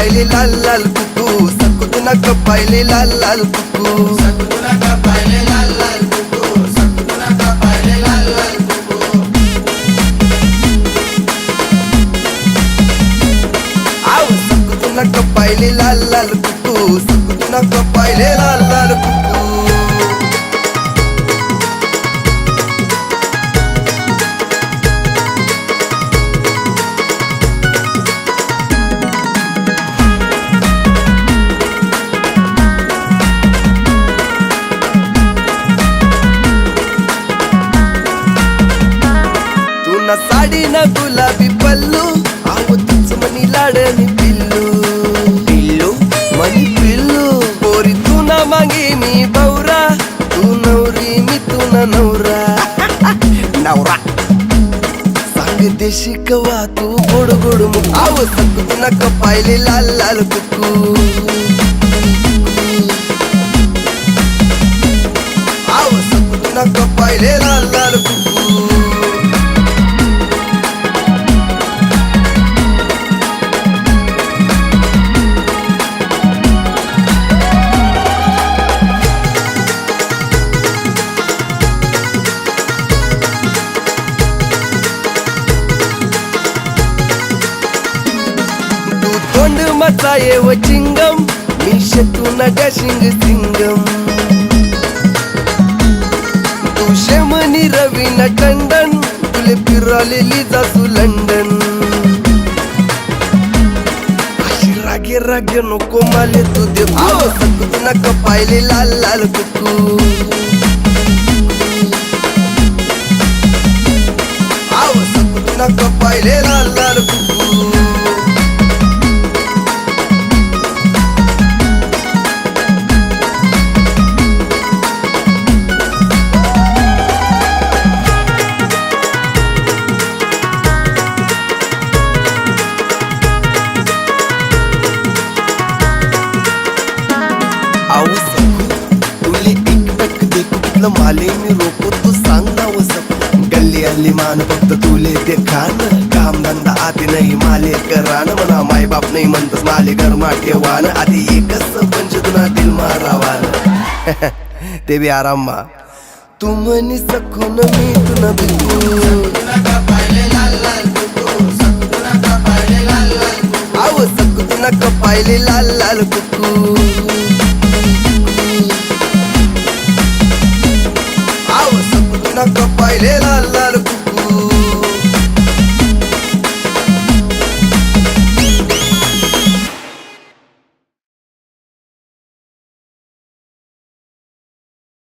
पाहिले लाल लाल कुकू सकून पाहिले लाल लाल कुकू पाहिले लाल लाल कुकू पाहिले लाल लाल कुकू आव सकून पाहिले लाल लाल कुकू सकून पाहिले लाल लाल कुकू ना साडी ना गुलाबी पल्लू आव तुझ मनी लाडणी पिल्लू पिल्लू मनी पिल्लू पोरी तू ना मागे मी बौरा तू नवरी मी तू ना नवरा नवरा सांग दे शिकवा तू गोड गोड मुख आव सकून पाहिले लाल लाल कुकू आव सकून पाहिले लाल लाल कुकू तोंड मचाये व चिंगम मिशेतून डॅशिंग सिंगम तू शेमनी रवीना टंडन तुले फिरवलेली जासू लंडन अशी रागे रागे नको माले तू दे सकून पाहिले लाल लाल कुकू आव सकून पाहिले लाल लाल कुकू तुले एक टक देखू कितलं माले मी रोको तू सांग ना व सब गल्ली अल्ली मान फक्त तुले देखान काम धंदा आधी नाही माले करान म्हणा माय बाप नाही म्हणतस माले घर मा ठेवान आधी एकच पंच तुना दिल मारावान ते बी आराम मा तू म्हणी सकून मी तुना बिकू पाहिले लाल लाल कुकू आव सकून पाहिले लाल लाल कुकू